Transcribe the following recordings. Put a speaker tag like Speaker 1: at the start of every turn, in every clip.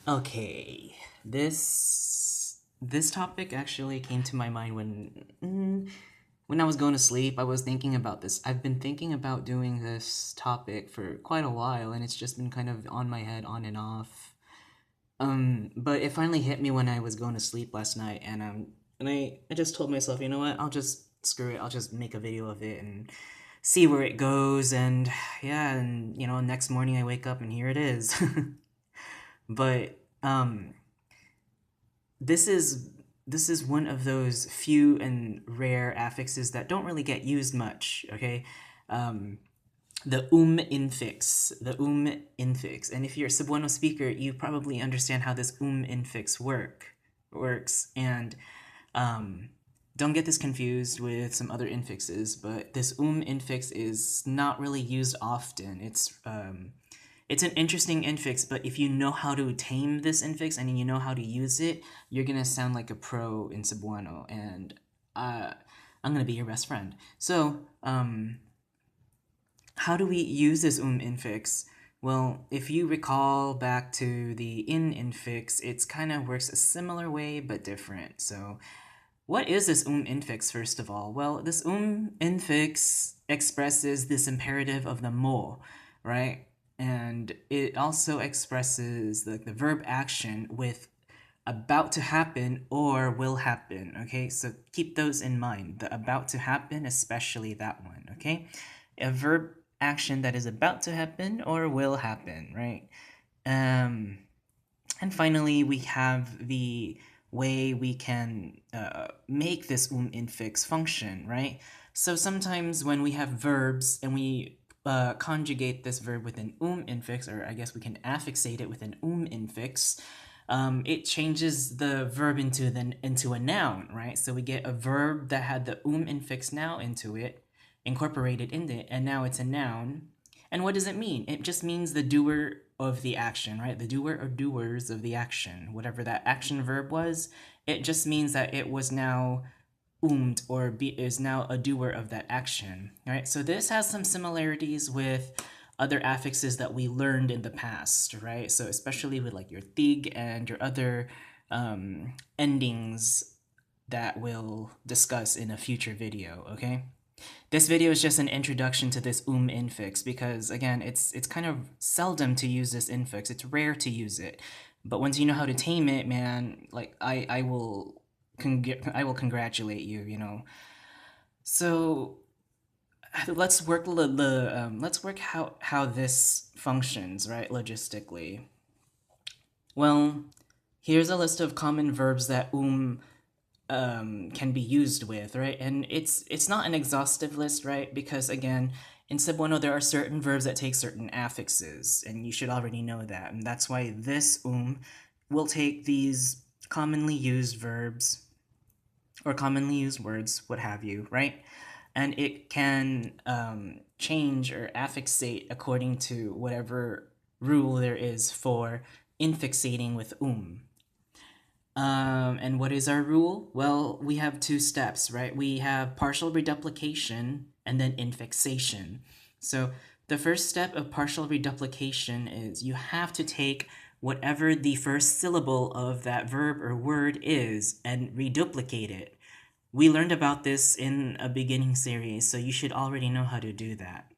Speaker 1: Okay, this topic actually came to my mind when I was going to sleep. I was thinking about this. I've been thinking about doing this topic for quite a while, and it's just been kind of on my head, on and off. But it finally hit me when I was going to sleep last night, and I just told myself, you know what? I'll just screw it. I'll just make a video of it and see where it goes. And yeah, and next morning I wake up and here it is. But this is this is one of those few and rare affixes that don't really get used much. Okay, um, the infix, and if you're a Cebuano speaker, you probably understand how this infix works. And um, don't get this confused with some other infixes, but this infix is not really used often. It's an interesting infix, but if you know how to tame this infix and you know how to use it, you're gonna sound like a pro in Cebuano, and I'm gonna be your best friend. So, how do we use this infix? Well, if you recall back to the in infix, it's kind of works a similar way but different. So, what is this infix first of all? Well, this infix expresses this imperative of the mo, right? And it also expresses the verb action with about to happen or will happen, okay? So keep those in mind. The about to happen, especially that one, okay? A verb action that is about to happen or will happen, right? Um, and finally, we have the way we can make this infix function, right? So sometimes when we have verbs and we conjugate this verb with an infix, or I guess we can affixate it with an infix, it changes the verb into a noun, right? So we get a verb that had the infix now into it, incorporated in it, and now it's a noun. And what does it mean? It just means the doer of the action, right? The doer or doers of the action, whatever that action verb was. It just means that it was now or is now a doer of that action, right? So this has some similarities with other affixes that we learned in the past, right? So especially with like your tig and your other endings that we'll discuss in a future video, okay? This video is just an introduction to this infix because again, it's kind of seldom to use this infix. It's rare to use it. But once you know how to tame it, man, like I will congratulate you, you know. So let's work let's work how this functions, right, logistically. Well, here's a list of common verbs that can be used with, right? And it's not an exhaustive list, right? Because again, in Cebuano there are certain verbs that take certain affixes, and you should already know that. And that's why this will take these commonly used verbs or commonly used words, what have you, right? And it can change or affixate according to whatever rule there is for infixating with and what is our rule? Well, we have two steps, right? We have partial reduplication and then infixation. So the first step of partial reduplication is you have to take whatever the first syllable of that verb or word is and reduplicate it. We learned about this in a beginning series, so you should already know how to do that.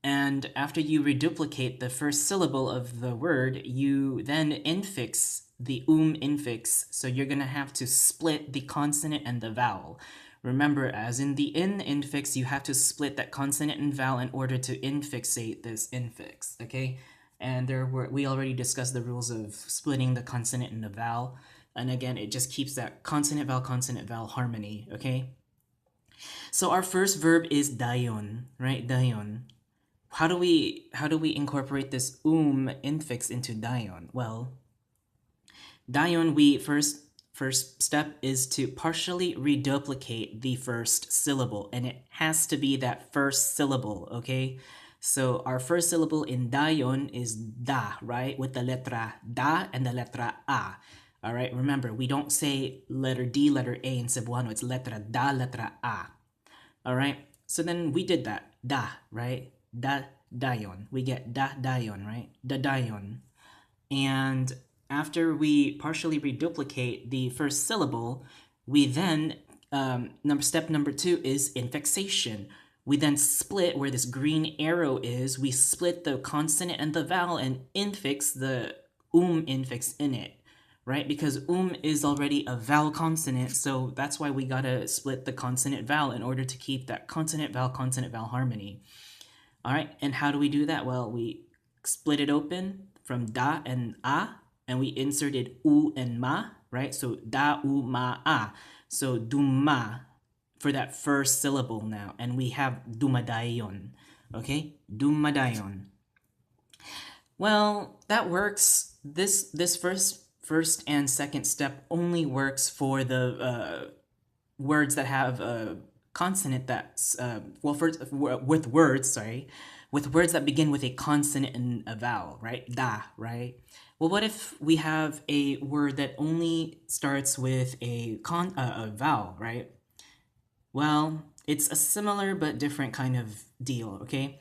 Speaker 1: And after you reduplicate the first syllable of the word, you then infix the infix, so you're going to have to split the consonant and the vowel. Remember, as in the in infix, you have to split that consonant and vowel in order to infixate this infix, okay? And we already discussed the rules of splitting the consonant and the vowel. And again, it just keeps that consonant vowel harmony, okay? So our first verb is dayon, right? Dayon. How do we incorporate this infix into dayon? Well, dayon, we first step is to partially reduplicate the first syllable, and it has to be that first syllable, okay? So our first syllable in dayon is da, right? With the letra da and the letra a. All right, remember, we don't say letter D, letter A in Cebuano. It's letra da, letra a. All right, so then we did that. Da, right? Da, dayon. We get da, dayon, right? Da, dayon. And after we partially reduplicate the first syllable, we then, step number 2 is infixation. We then split where this green arrow is, we split the consonant and the vowel and infix the infix in it, right? Because is already a vowel consonant, so that's why we gotta split the consonant vowel in order to keep that consonant vowel harmony. All right, and how do we do that? Well, we split it open from da and a, and we inserted u and ma, right? So da, u, ma, a. So duma for that first syllable now, and we have dumadayon, okay? Dumadayon. Well, that works. This first and second step only works for the words that have a consonant that's with words that begin with a consonant and a vowel, right? Da, right? Well, what if we have a word that only starts with a vowel, right? Well, it's a similar but different kind of deal, okay?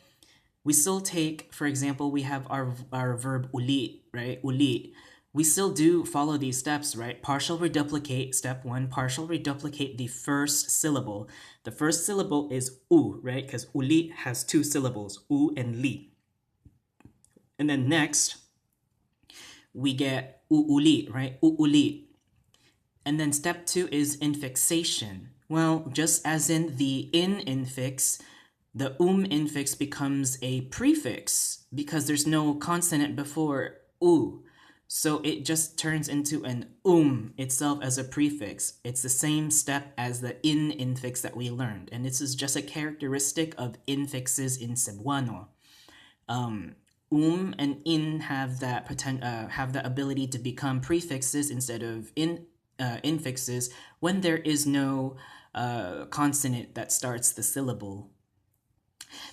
Speaker 1: We still take, for example, we have our verb ulit, right? Ulit. We still do follow these steps, right? Partial reduplicate, step 1, partial reduplicate the first syllable. The first syllable is u, right? Because ulit has 2 syllables, u and li. And then next, we get uulit, right? Uulit. And then step 2 is infixation. Well, just as in the infix, the infix becomes a prefix because there's no consonant before u. So it just turns into an itself as a prefix. It's the same step as the infix that we learned. And this is just a characteristic of infixes in Cebuano. And in have that have the ability to become prefixes instead of infixes when there is no consonant that starts the syllable.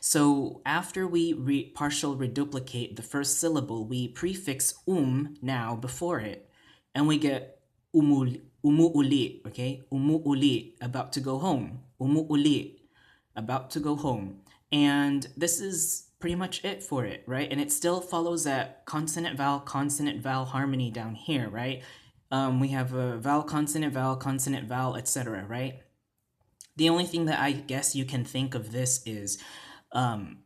Speaker 1: So after we partial reduplicate the first syllable, we prefix now before it, and we get umuulit, okay? Umuulit, about to go home. Umuulit, about to go home. And this is pretty much it for it, right? And it still follows that consonant vowel harmony down here, right? We have a vowel, consonant, vowel, etc., right? The only thing that I guess you can think of this is,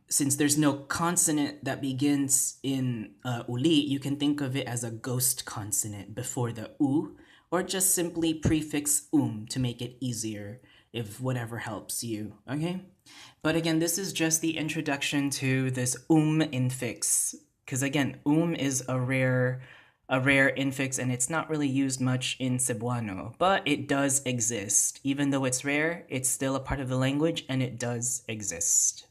Speaker 1: since there's no consonant that begins in uli, you can think of it as a ghost consonant before the u, or just simply prefix to make it easier, if whatever helps you, okay? But again, this is just the introduction to this infix, because again, is a rare infix, and it's not really used much in Cebuano, but it does exist. Even though it's rare, it's still a part of the language, and it does exist.